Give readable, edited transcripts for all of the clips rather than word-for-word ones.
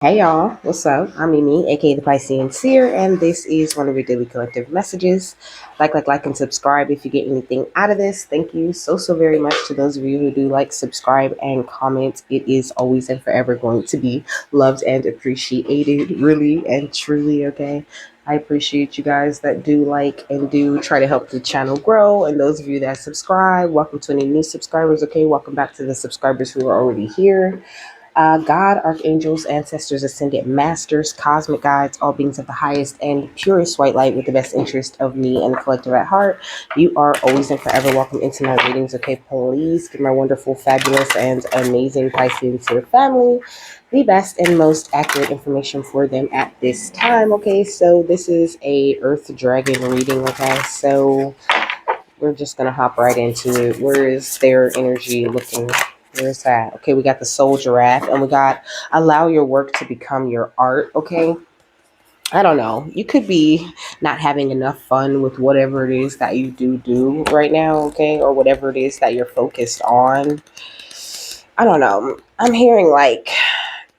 Hey y'all, what's up? I'm Mimi, aka the Piscean Seer, and this is one of your daily collective messages. Like, and subscribe if you get anything out of this. Thank you so very much to those of you who do like, subscribe, and comment. It is always and forever going to be loved and appreciated, really and truly, okay? I appreciate you guys that do like and do try to help the channel grow. And those of you that subscribe, welcome to any new subscribers, okay? Welcome back to the subscribers who are already here. God, archangels, ancestors, ascended masters, cosmic guides, all beings of the highest and purest white light with the best interest of me and the collective at heart. You are always and forever welcome into my readings. Okay, please give my wonderful, fabulous, and amazing Pisces to the family the best and most accurate information for them at this time. Okay, so this is a Earth Dragon reading. Okay, so we're just gonna hop right into it. Where is their energy looking? Where's that? Okay, we got the soul giraffe, and we got allow your work to become your art. Okay, I don't know. You could be not having enough fun with whatever it is that you do right now. Okay, or whatever it is that you're focused on. I don't know. I'm hearing like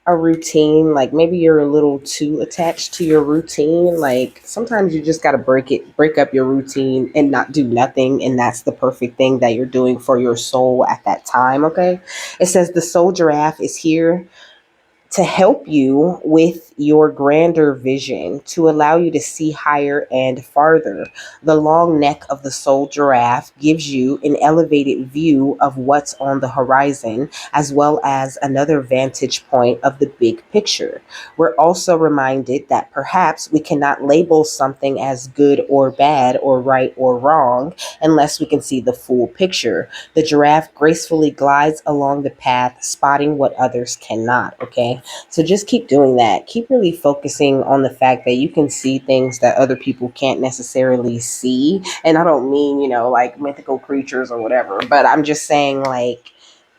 a routine, like maybe you're a little too attached to your routine. Like sometimes you just got to break up your routine and not do nothing, and that's the perfect thing that you're doing for your soul at that time. Okay, it says the soul giraffe is here to help you with your grander vision, to allow you to see higher and farther. The long neck of the soul giraffe gives you an elevated view of what's on the horizon, as well as another vantage point of the big picture. We're also reminded that perhaps we cannot label something as good or bad or right or wrong unless we can see the full picture. The giraffe gracefully glides along the path, spotting what others cannot. Okay, so just keep doing that. Keep really focusing on the fact that you can see things that other people can't necessarily see. And I don't mean, like mythical creatures or whatever, but I'm just saying, like,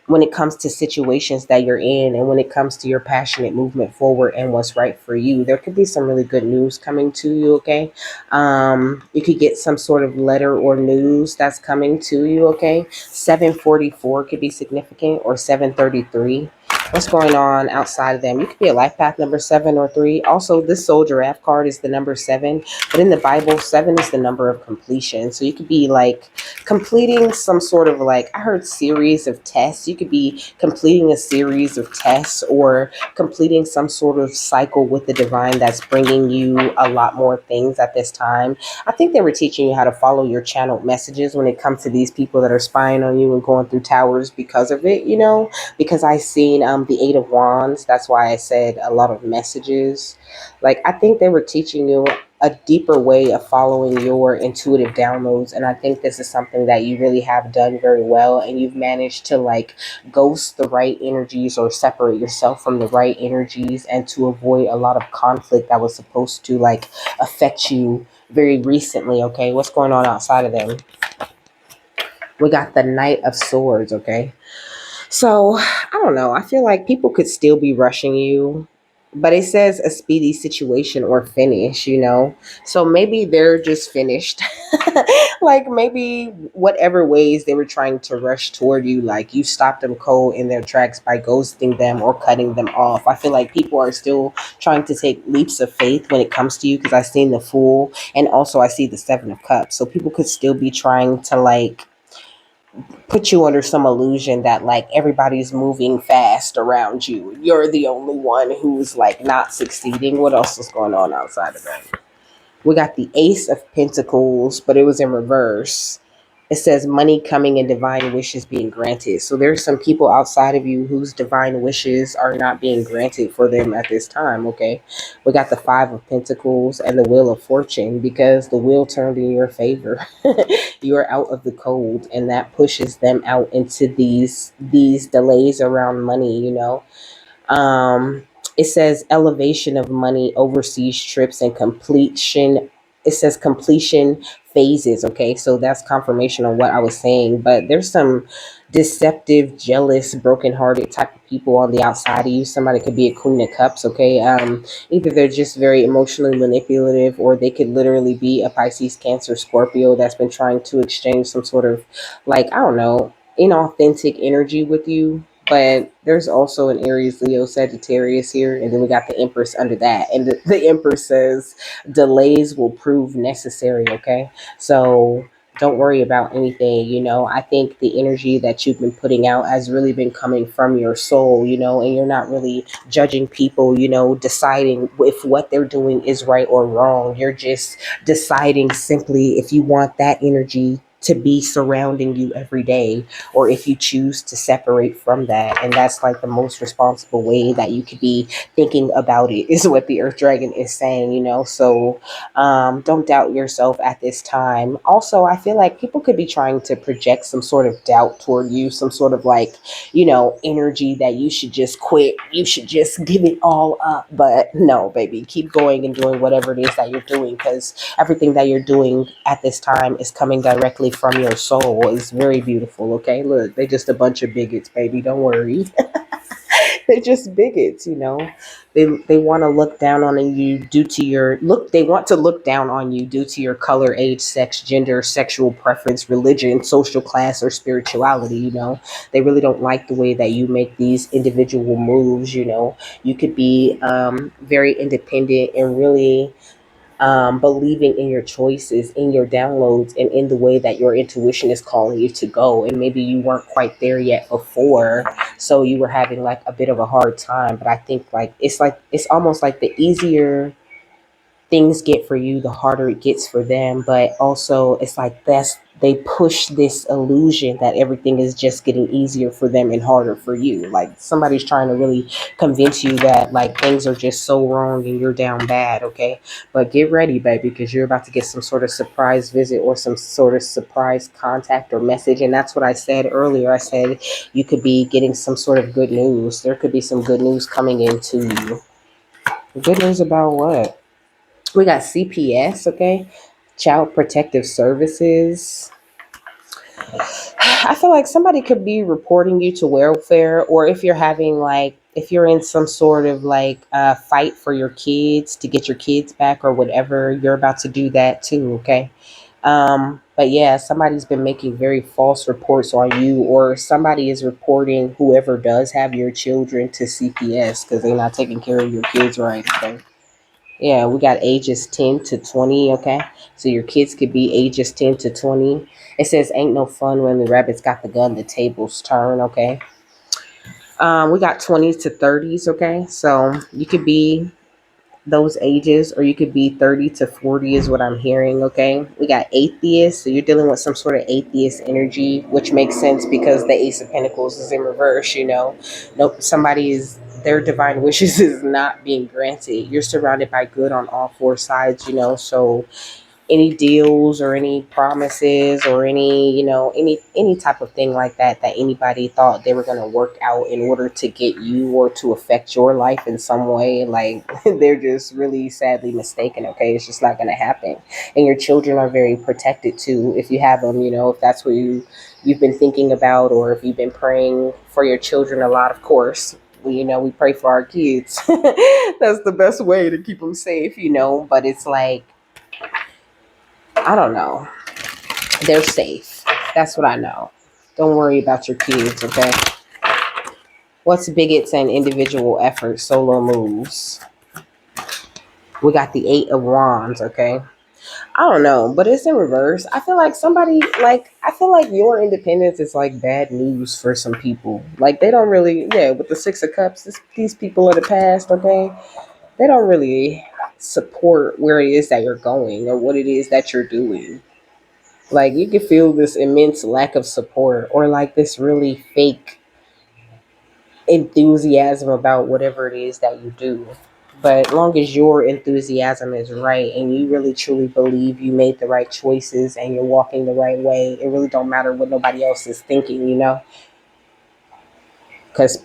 when it comes to situations that you're in and when it comes to your passionate movement forward and what's right for you, there could be some really good news coming to you. Okay, you could get some sort of letter or news that's coming to you. Okay, 744 could be significant, or 733. What's going on outside of them? You could be a life path number 7 or 3. Also, this soul giraffe card is the number 7, but in the Bible, 7 is the number of completion. So you could be like completing some sort of, like, I heard series of tests. You could be completing a series of tests or completing some sort of cycle with the divine that's bringing you a lot more things at this time. I think they were teaching you how to follow your channeled messages when it comes to these people that are spying on you and going through towers because of it, because I seen the 8 of Wands. That's why I said a lot of messages. Like, I think they were teaching you a deeper way of following your intuitive downloads, and I think this is something that you really have done very well, and you've managed to like ghost the right energies or separate yourself from the right energies and to avoid a lot of conflict that was supposed to like affect you very recently. Okay, what's going on outside of them? We got the Knight of Swords. Okay, so I don't know. I feel like people could still be rushing you, but it says a speedy situation or finish. So maybe they're just finished. Like maybe whatever ways they were trying to rush toward you, like you stopped them cold in their tracks by ghosting them or cutting them off. I feel like people are still trying to take leaps of faith when it comes to you, because I've seen the Fool and also I see the 7 of Cups. So people could still be trying to like put you under some illusion that like everybody's moving fast around you. You're the only one who's like not succeeding. What else is going on outside of that? We got the Ace of Pentacles, but it was in reverse. It says money coming and divine wishes being granted. So there's some people outside of you whose divine wishes are not being granted for them at this time. Okay, we got the 5 of Pentacles and the Wheel of Fortune, because the wheel turned in your favor. You're out of the cold, and that pushes them out into these delays around money. It says elevation of money, overseas trips, and completion. It says completion phases. Okay, so that's confirmation on what I was saying. But there's some deceptive, jealous, brokenhearted type of people on the outside of you. Somebody could be a Queen of Cups. Okay, either they're just very emotionally manipulative, or they could literally be a Pisces, Cancer, Scorpio that's been trying to exchange some sort of, like, I don't know, inauthentic energy with you. But there's also an Aries, Leo, Sagittarius here, and then we got the Empress under that. And the Empress says delays will prove necessary, okay? So don't worry about anything, I think the energy that you've been putting out has really been coming from your soul, and you're not really judging people, deciding if what they're doing is right or wrong. You're just deciding simply if you want that energy to be surrounding you every day, or if you choose to separate from that. And that's like the most responsible way that you could be thinking about it, is what the Earth Dragon is saying, so don't doubt yourself at this time. Also, I feel like people could be trying to project some sort of doubt toward you, some sort of like, energy that you should just quit, you should just give it all up. But no, baby, keep going and doing whatever it is that you're doing, because everything that you're doing at this time is coming directly from your soul. It's very beautiful. Okay, look, they just a bunch of bigots, baby, don't worry. They're just bigots, they want to look down on you due to your look. They want to look down on you due to your color, age, sex, gender, sexual preference, religion, social class, or spirituality. They really don't like the way that you make these individual moves. You could be very independent and really believing in your choices, in your downloads, and in the way that your intuition is calling you to go. And maybe you weren't quite there yet before, so you were having like a bit of a hard time. But I think like it's almost like the easier things get for you, the harder it gets for them. But also, it's like they push this illusion that everything is just getting easier for them and harder for you. Like somebody's trying to really convince you that like things are just so wrong and you're down bad, okay? But get ready, baby, because you're about to get some sort of surprise visit or some sort of surprise contact or message. And that's what I said earlier. I said you could be getting some sort of good news. There could be some good news coming into you. Good news about what? We got CPS, okay? Child Protective Services. I feel like somebody could be reporting you to welfare, or if you're having like, if you're in some sort of like fight for your kids to get your kids back or whatever, you're about to do that too, okay? But yeah, somebody's been making very false reports on you, or somebody is reporting whoever does have your children to CPS because they're not taking care of your kids right, okay? Yeah, we got ages 10 to 20, okay? So your kids could be ages 10 to 20. It says, ain't no fun when the rabbits got the gun, the tables turn, okay? We got 20s to 30s, okay? So you could be those ages, or you could be 30 to 40 is what I'm hearing, okay? We got atheists, so you're dealing with some sort of atheist energy, which makes sense because the Ace of Pentacles is in reverse, Nope, somebody is, their divine wishes is not being granted. You're surrounded by good on all four sides, so any deals or any promises or any any type of thing like that anybody thought they were going to work out in order to get you or to affect your life in some way, like they're just really sadly mistaken, okay? It's just not going to happen. And your children are very protected too, if you have them, if that's what you've been thinking about, or if you've been praying for your children a lot. Of course, we pray for our kids. That's the best way to keep them safe, but it's like, I don't know. They're safe. That's what I know. Don't worry about your kids, okay? What's bigots and individual efforts, solo moves? We got the Eight of Wands, okay? I don't know, but it's in reverse. I feel like I feel like your independence is like bad news for some people. Like they don't really, yeah, with the Six of Cups, these people of the past, okay? They don't really support where it is that you're going or what it is that you're doing. Like you can feel this immense lack of support, or like this really fake enthusiasm about whatever it is that you do. But as long as your enthusiasm is right and you really truly believe you made the right choices and you're walking the right way, it really don't matter what nobody else is thinking, because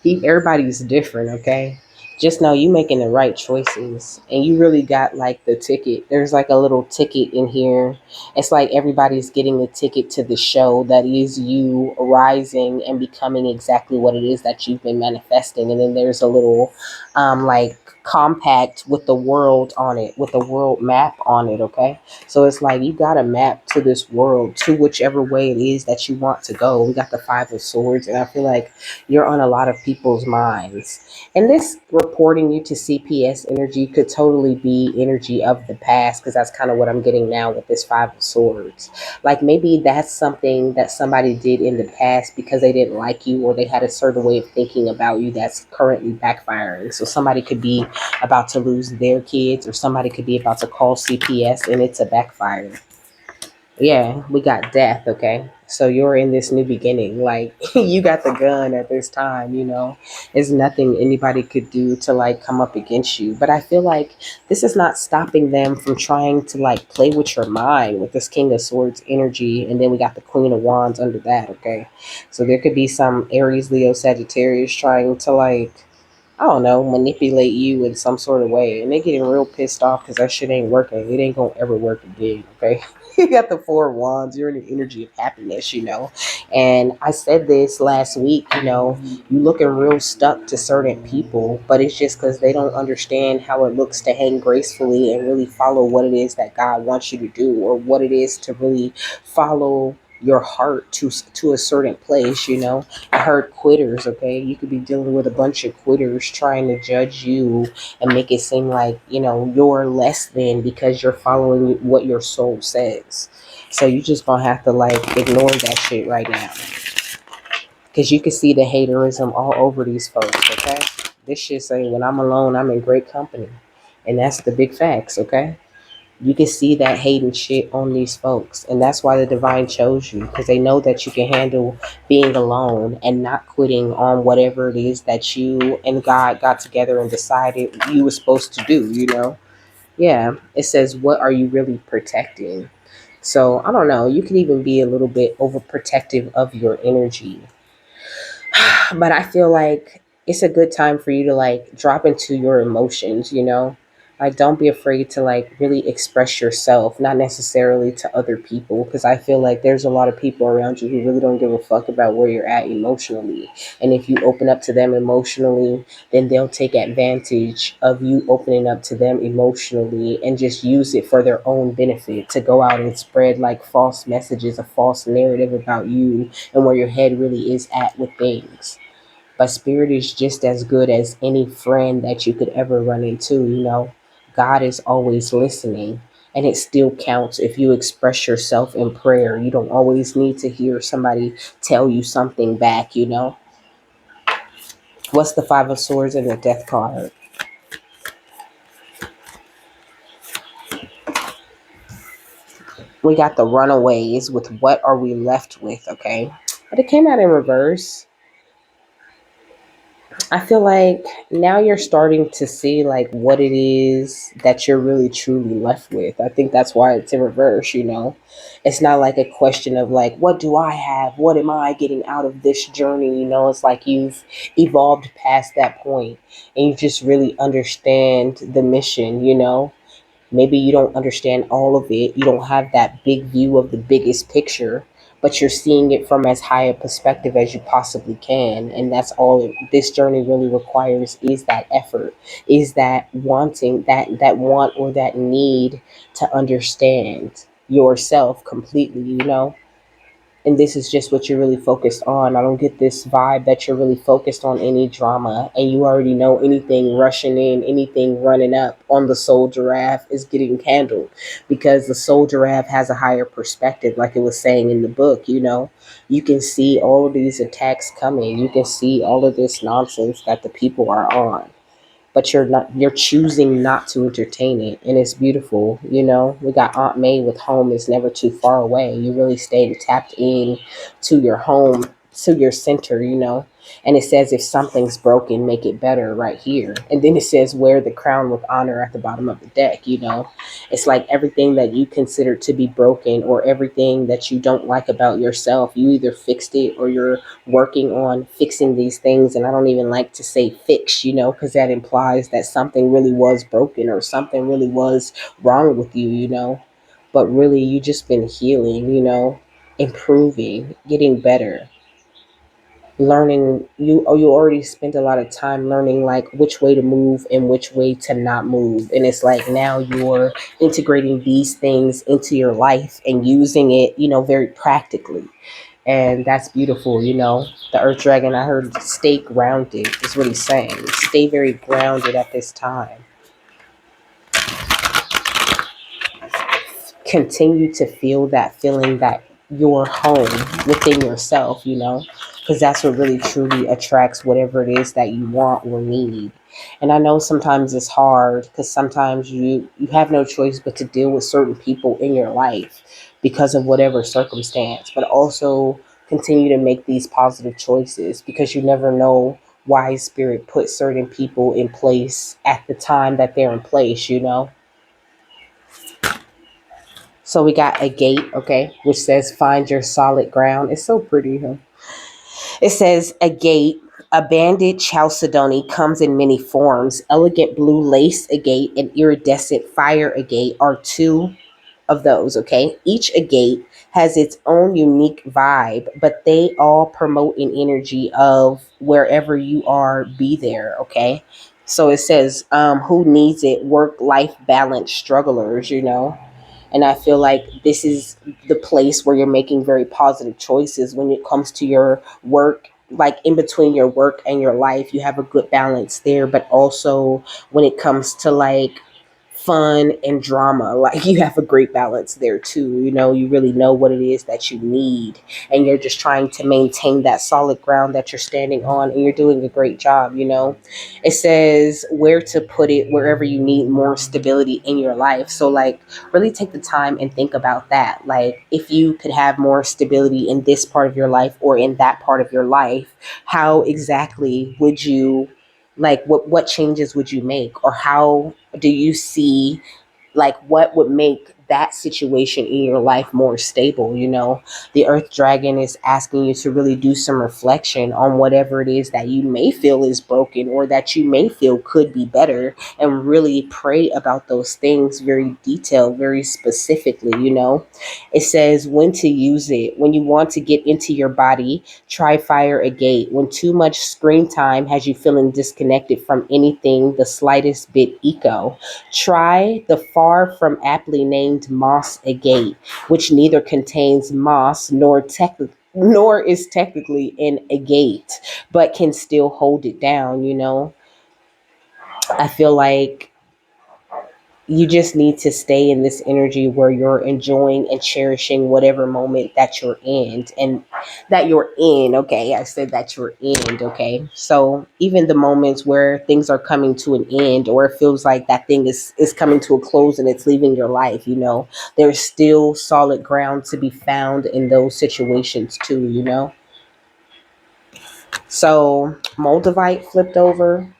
everybody's different, okay? Just know you making the right choices and you really got like the ticket. There's like a little ticket in here. It's like everybody's getting the ticket to the show that is you rising and becoming exactly what it is that you've been manifesting. And then there's a little like compact with the world on it, with the world map on it, okay? So it's like you got a map to this world, to whichever way it is that you want to go. We got the Five of Swords, and I feel like you're on a lot of people's minds. And this reporting you to CPS energy could totally be energy of the past, because that's kind of what I'm getting now with this Five of Swords. Like maybe that's something that somebody did in the past because they didn't like you, or they had a certain way of thinking about you that's currently backfiring. So somebody could be about to lose their kids, or somebody could be about to call CPS and it's a backfire. Yeah, we got death, okay? So you're in this new beginning. Like, you got the gun at this time, you know? There's nothing anybody could do to, like, come up against you. But I feel like this is not stopping them from trying to, like, play with your mind with this King of Swords energy. And then we got the Queen of Wands under that, okay? So there could be some Aries, Leo, Sagittarius trying to, like, I don't know, manipulate you in some sort of way. And they getting real pissed off because that shit ain't working. It ain't gonna ever work again, okay? You got the Four of Wands. You're in the energy of happiness, you know? And I said this last week, you know, you looking real stuck to certain people, but it's just because they don't understand how it looks to hang gracefully and really follow what it is that God wants you to do, or what it is to really follow your heart to a certain place, you know. I heard quitters, okay? You could be dealing with a bunch of quitters trying to judge you and make it seem like, you know, you're less than because you're following what your soul says. So you just gonna have to like ignore that shit right now. Cause you can see the haterism all over these folks, okay? This shit say when I'm alone, I'm in great company. And that's the big facts, okay? You can see that hate and shit on these folks. And that's why the divine chose you, because they know that you can handle being alone and not quitting on whatever it is that you and God got together and decided you were supposed to do, you know? Yeah. It says, what are you really protecting? So I don't know. You can even be a little bit overprotective of your energy, but I feel like it's a good time for you to like drop into your emotions, you know? Like don't be afraid to like really express yourself, not necessarily to other people, because I feel like there's a lot of people around you who really don't give a fuck about where you're at emotionally. And if you open up to them emotionally, then they'll take advantage of you opening up to them emotionally and just use it for their own benefit to go out and spread like false messages, a false narrative about you and where your head really is at with things. But spirit is just as good as any friend that you could ever run into, you know. God is always listening, and it still counts if you express yourself in prayer. You don't always need to hear somebody tell you something back, you know. What's the Five of Swords and the Death card? We got the Runaways with what are we left with, okay? But it came out in reverse. I feel like now you're starting to see like what it is that you're really truly left with. I think that's why it's in reverse, you know. It's not like a question of like, what do I have? What am I getting out of this journey? You know, it's like you've evolved past that point and you just really understand the mission, you know. Maybe you don't understand all of it. You don't have that big view of the biggest picture, but you're seeing it from as high a perspective as you possibly can. And that's all this journey really requires is that effort, is that wanting, that want or that need to understand yourself completely, you know? And this is just what you're really focused on. I don't get this vibe that you're really focused on any drama and you already know anything rushing in, anything running up on the soul giraffe is getting handled, because the soul giraffe has a higher perspective, like it was saying in the book, you know. You can see all of these attacks coming. You can see all of this nonsense that the people are on, but you're choosing not to entertain it, and it's beautiful, you know. We got Aunt May with home is never too far away. You really staying tapped in to your home, to your center, you know. And it says if something's broken, make it better right here. And then it says wear the crown with honor at the bottom of the deck, you know. It's like everything that you consider to be broken, or everything that you don't like about yourself, you either fixed it or you're working on fixing these things. And I don't even like to say fix, you know, because that implies that something really was broken or something really was wrong with you, you know. But really, you just been healing, you know, improving, getting better. learning, you already spent a lot of time learning like which way to move and which way to not move, and it's like now you're integrating these things into your life and using it, very practically. And that's beautiful. The earth dragon, I heard, stay grounded is what he's saying. Stay very grounded at this time. Continue to feel that feeling that you're home within yourself, because that's what really truly attracts whatever it is that you want or need. And I know sometimes it's hard because sometimes you have no choice but to deal with certain people in your life because of whatever circumstance, but also continue to make these positive choices because you never know why spirit put certain people in place at the time that they're in place. So we got a gate, okay, which says find your solid ground. It's so pretty, huh? It says a gate. A banded chalcedony comes in many forms. Elegant blue lace agate and iridescent fire agate are two of those, okay? Each agate has its own unique vibe, but they all promote an energy of wherever you are, be there, okay? So it says, who needs it? Work life balance strugglers. And I feel like this is the place where you're making very positive choices when it comes to your work. Like in between your work and your life, you have a good balance there. But also when it comes to like fun and drama, like you have a great balance there too. You really know what it is that you need, and you're just trying to maintain that solid ground that you're standing on, and you're doing a great job. It says where to put it wherever you need more stability in your life. So like really take the time and think about that. Like if you could have more stability in this part of your life or in that part of your life, how exactly would you, like what changes would you make, or how do you see, like what would make that situation in your life more stable? The earth dragon is asking you to really do some reflection on whatever it is that you may feel is broken or that you may feel could be better, and really pray about those things very detailed, very specifically. It says when to use it. When you want to get into your body, try fire agate. When too much screen time has you feeling disconnected from anything the slightest bit eco, try the far from aptly named moss agate, which neither contains moss nor is technically an agate, but can still hold it down. I feel like you just need to stay in this energy where you're enjoying and cherishing whatever moment that you're in, and that you're in. Okay, I said that you're in. Okay, so even the moments where things are coming to an end, or it feels like that thing is coming to a close and it's leaving your life, there's still solid ground to be found in those situations too. So moldavite flipped over.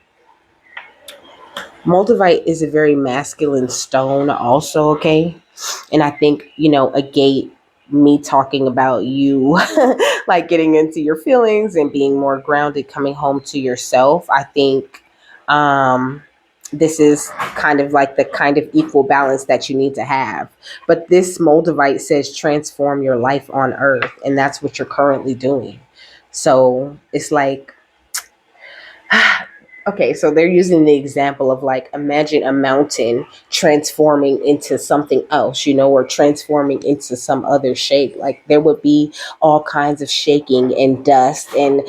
Moldavite is a very masculine stone also, okay? And I think, a gate, me talking about you like getting into your feelings and being more grounded, coming home to yourself. I think um this is kind of like the kind of equal balance that you need to have. But this Moldavite says transform your life on earth, and that's what you're currently doing. So it's like okay, so they're using the example of like imagine a mountain transforming into something else, or transforming into some other shape. Like there would be all kinds of shaking and dust, and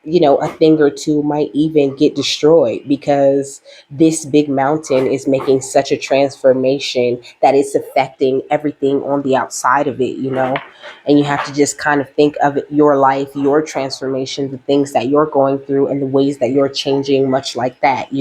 a thing or two might even get destroyed because this big mountain is making such a transformation that it's affecting everything on the outside of it. And you have to just kind of think of it, your life, your transformation, the things that you're going through and the ways that you're changing, much like that.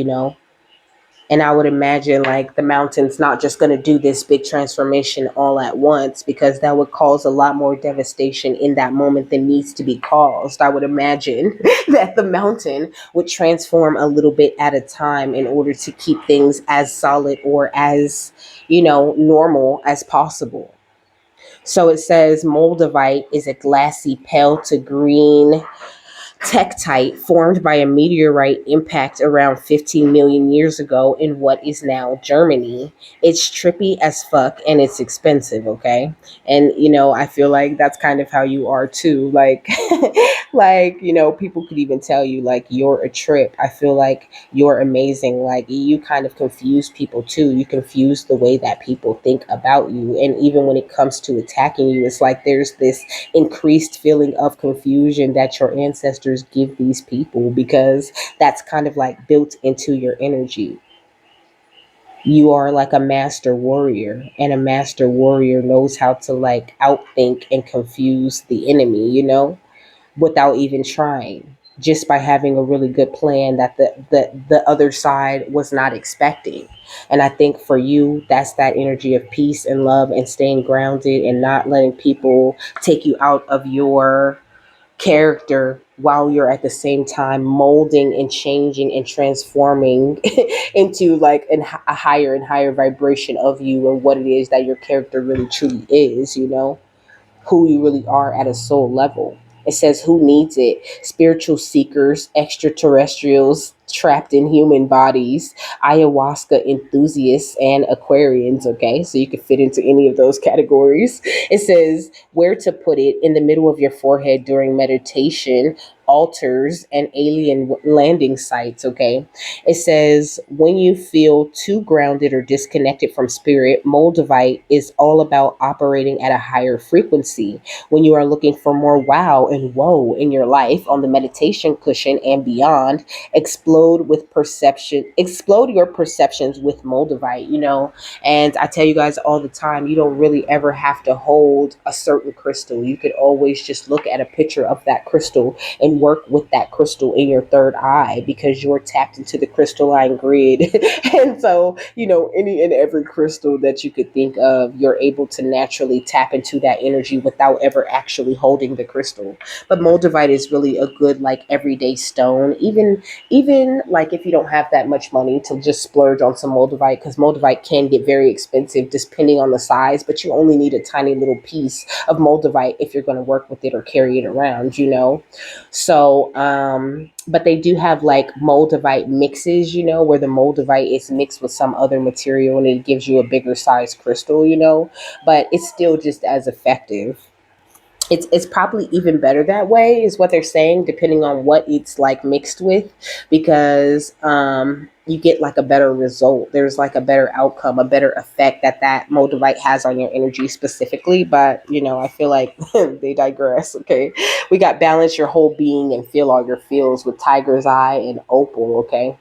And I would imagine like the mountain's not just going to do this big transformation all at once, because that would cause a lot more devastation in that moment than needs to be caused. I would imagine that the mountain would transform a little bit at a time in order to keep things as solid or as, normal as possible. So it says Moldavite is a glassy pale to green tektite formed by a meteorite impact around 15 million years ago in what is now Germany. It's trippy as fuck and it's expensive, okay? And I feel like that's kind of how you are too. Like like, people could even tell you like you're a trip. I feel like you're amazing. Like you kind of confuse people too. You confuse the way that people think about you. And even when it comes to attacking you, it's like there's this increased feeling of confusion that your ancestors give these people because that's kind of like built into your energy. You are like a master warrior, and a master warrior knows how to like outthink and confuse the enemy, without even trying, just by having a really good plan that the other side was not expecting. And I think for you, that's that energy of peace and love and staying grounded and not letting people take you out of your character while you're at the same time molding and changing and transforming into like a higher and higher vibration of you and what it is that your character really truly is, who you really are at a soul level. It says, who needs it? Spiritual seekers, extraterrestrials trapped in human bodies, ayahuasca enthusiasts, and Aquarians. Okay, so you can fit into any of those categories. It says, where to put it in the middle of your forehead during meditation, altars, and alien landing sites. Okay, it says, when you feel too grounded or disconnected from spirit, Moldavite is all about operating at a higher frequency. When you are looking for more wow and whoa in your life on the meditation cushion and beyond, explode your perceptions with Moldavite, And I tell you guys all the time, you don't really ever have to hold a certain crystal. You could always just look at a picture of that crystal and work with that crystal in your third eye because you're tapped into the crystalline grid. And so, any and every crystal that you could think of, you're able to naturally tap into that energy without ever actually holding the crystal. But moldavite is really a good like everyday stone, even like if you don't have that much money to just splurge on some moldavite, because moldavite can get very expensive depending on the size, but you only need a tiny little piece of moldavite if you're going to work with it or carry it around, So, but they do have like moldavite mixes, where the moldavite is mixed with some other material and it gives you a bigger size crystal, but it's still just as effective. It's probably even better that way, is what they're saying, depending on what it's like mixed with, because you get like a better result. There's like a better outcome, a better effect that moldavite has on your energy specifically. But I feel like they digress. Okay, we got balance your whole being and feel all your feels with tiger's eye and opal. Okay,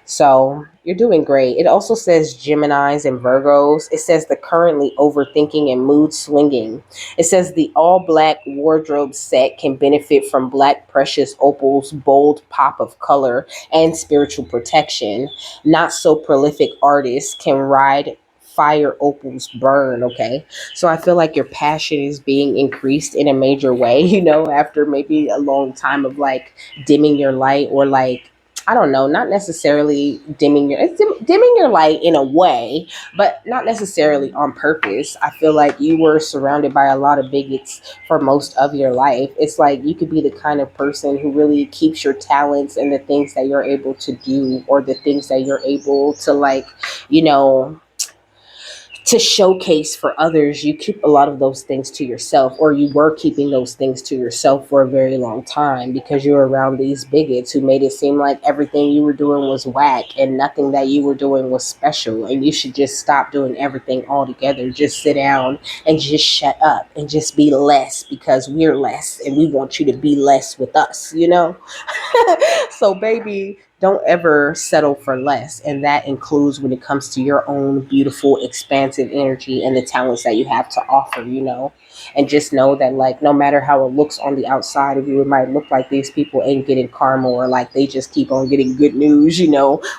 so you're doing great. It also says Geminis and Virgos. It says the currently overthinking and mood swinging. It says the all black wardrobe set can benefit from black precious opals, bold pop of color, and spiritual protection. Not so prolific artists can ride fire opals burn. Okay, so I feel like your passion is being increased in a major way, after maybe a long time of like dimming your light, or like, I don't know, not necessarily dimming your light in a way, but not necessarily on purpose. I feel like you were surrounded by a lot of bigots for most of your life. It's like you could be the kind of person who really keeps your talents and the things that you're able to do, or the things that you're able to like, you know, to showcase for others. You keep a lot of those things to yourself, or you were keeping those things to yourself for a very long time because you were around these bigots who made it seem like everything you were doing was whack and nothing that you were doing was special, and you should just stop doing everything altogether. Just sit down and just shut up and just be less, because we're less and we want you to be less with us. So, baby, don't ever settle for less. And that includes when it comes to your own beautiful, expansive energy and the talents that you have to offer. And just know that, like, no matter how it looks on the outside of you, it might look like these people ain't getting karma, or like they just keep on getting good news,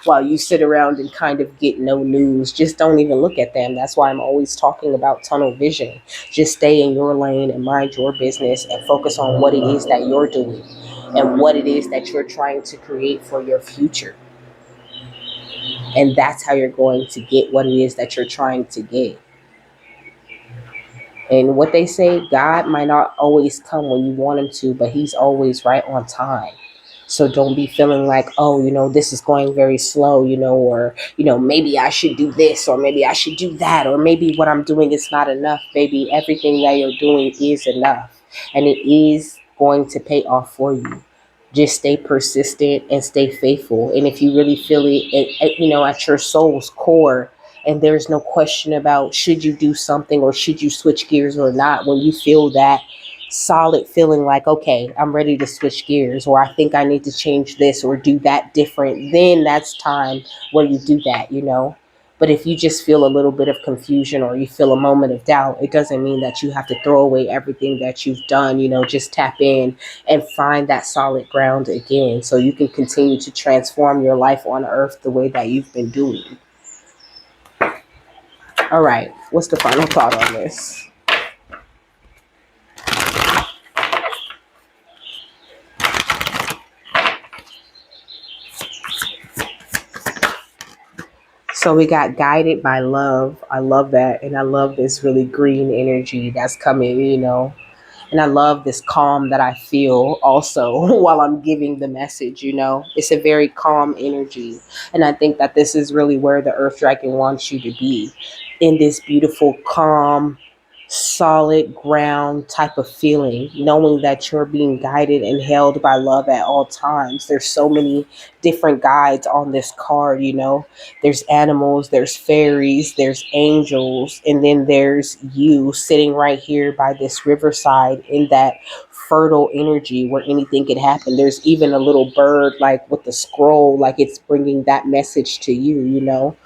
while you sit around and kind of get no news. Just don't even look at them. That's why I'm always talking about tunnel vision. Just stay in your lane and mind your business and focus on what it is that you're doing and what it is that you're trying to create for your future. And that's how you're going to get what it is that you're trying to get. And what they say, God might not always come when you want him to, but he's always right on time. So don't be feeling like, oh, this is going very slow, or, maybe I should do this, or maybe I should do that, or maybe what I'm doing is not enough. Baby, everything that you're doing is enough. And it is going to pay off for you. Just stay persistent and stay faithful. And if you really feel it, at your soul's core, and there's no question about should you do something or should you switch gears or not, when you feel that solid feeling like, okay, I'm ready to switch gears, or I think I need to change this or do that different, then that's time where you do that. But if you just feel a little bit of confusion or you feel a moment of doubt, it doesn't mean that you have to throw away everything that you've done. Just tap in and find that solid ground again so you can continue to transform your life on earth the way that you've been doing. All right, what's the final thought on this? So we got guided by love. I love that. And I love this really green energy that's coming. And I love this calm that I feel also while I'm giving the message. It's a very calm energy. And I think that this is really where the Earth Dragon wants you to be, in this beautiful, calm, solid ground type of feeling, knowing that you're being guided and held by love at all times. There's so many different guides on this card. There's animals, there's fairies, there's angels, and then there's you sitting right here by this riverside in that fertile energy where anything could happen. There's even a little bird like with the scroll, like it's bringing that message to you.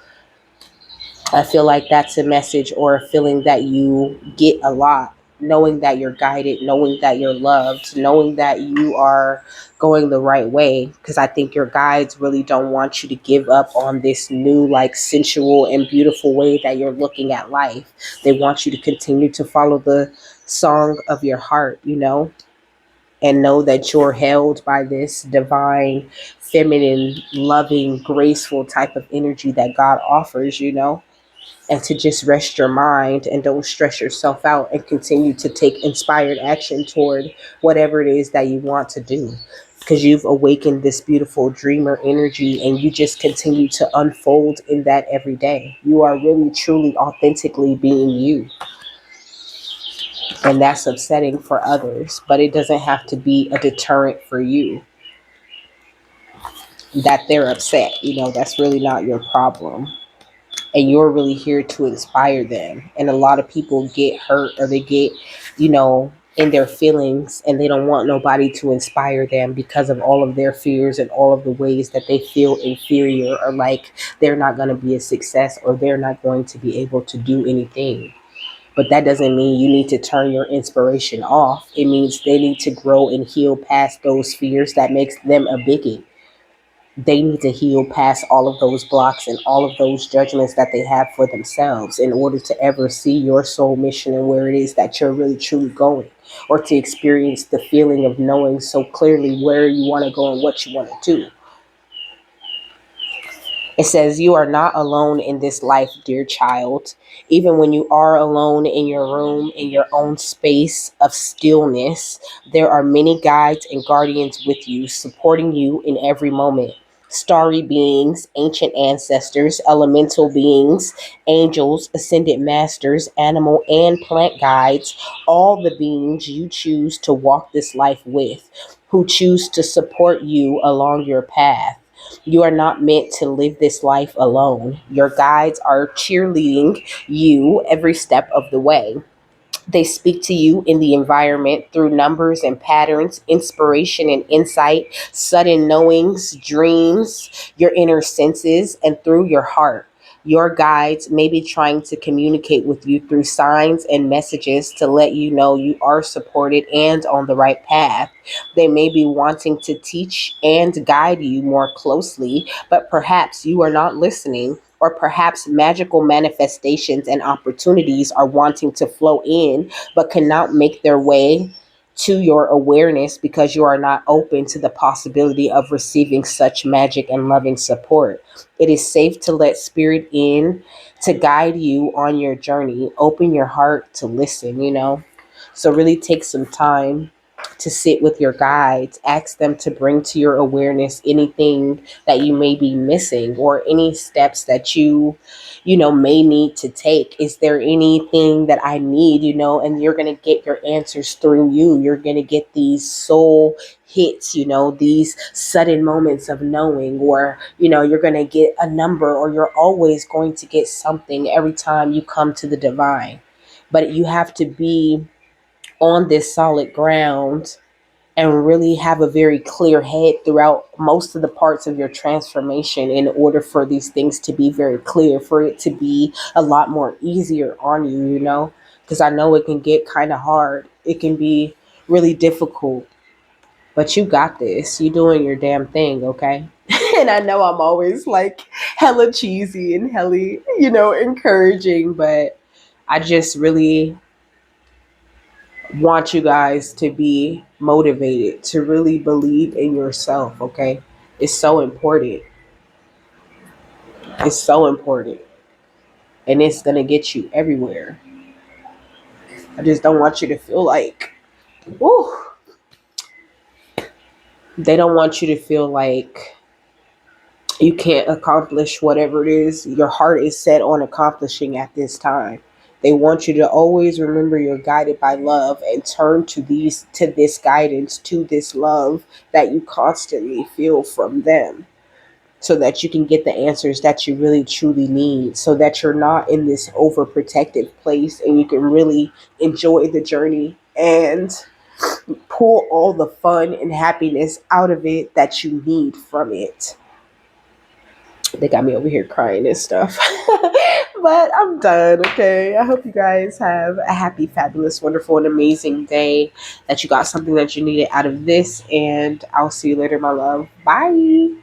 I feel like that's a message or a feeling that you get a lot, knowing that you're guided, knowing that you're loved, knowing that you are going the right way. Because I think your guides really don't want you to give up on this new, like, sensual and beautiful way that you're looking at life. They want you to continue to follow the song of your heart, and know that you're held by this divine, feminine, loving, graceful type of energy that God offers. And to just rest your mind and don't stress yourself out and continue to take inspired action toward whatever it is that you want to do, because you've awakened this beautiful dreamer energy and you just continue to unfold in that every day. You are really truly authentically being you, and that's upsetting for others, but it doesn't have to be a deterrent for you that they're upset. That's really not your problem, and you're really here to inspire them. And a lot of people get hurt or they get, in their feelings, and they don't want nobody to inspire them because of all of their fears and all of the ways that they feel inferior, or like they're not going to be a success, or they're not going to be able to do anything. But that doesn't mean you need to turn your inspiration off. It means they need to grow and heal past those fears that makes them a bigot. They need to heal past all of those blocks and all of those judgments that they have for themselves in order to ever see your soul mission and where it is that you're really truly going, or to experience the feeling of knowing so clearly where you want to go and what you want to do. It says, you are not alone in this life, dear child. Even when you are alone in your room, in your own space of stillness, there are many guides and guardians with you, supporting you in every moment. Starry beings, ancient ancestors, elemental beings, angels, ascended masters, animal and plant guides, all the beings you choose to walk this life with, who choose to support you along your path. You are not meant to live this life alone. Your guides are cheerleading you every step of the way. They speak to you in the environment through numbers and patterns, inspiration and insight, sudden knowings, dreams, your inner senses, and through your heart. Your guides may be trying to communicate with you through signs and messages to let you know you are supported and on the right path. They may be wanting to teach and guide you more closely, but perhaps you are not listening, or perhaps magical manifestations and opportunities are wanting to flow in but cannot make their way to your awareness because you are not open to the possibility of receiving such magic and loving support. It is safe to let spirit in to guide you on your journey. Open your heart to listen, you know? So really take some time to sit with your guides, ask them to bring to your awareness anything that you may be missing or any steps that you may need to take. Is there anything that I need, and you're going to get your answers through you. You're going to get these soul hits, these sudden moments of knowing, or, you're going to get a number, or you're always going to get something every time you come to the divine. But you have to be on this solid ground and really have a very clear head throughout most of the parts of your transformation in order for these things to be very clear, for it to be a lot more easier on you, because I know it can get kind of hard. It can be really difficult, but you got this. You doing your damn thing, okay? And I know I'm always like hella cheesy and hella, encouraging, but I just really want you guys to be motivated, to really believe in yourself, okay? It's so important. It's so important. And it's going to get you everywhere. I just don't want you to feel like, ooh, they don't want you to feel like you can't accomplish whatever it is your heart is set on accomplishing at this time. They want you to always remember you're guided by love and turn to this guidance, to this love that you constantly feel from them, so that you can get the answers that you really truly need, so that you're not in this overprotective place and you can really enjoy the journey and pull all the fun and happiness out of it that you need from it. They got me over here crying and stuff. But I'm done, okay? I hope you guys have a happy, fabulous, wonderful, and amazing day, that you got something that you needed out of this, and I'll see you later, my love. Bye.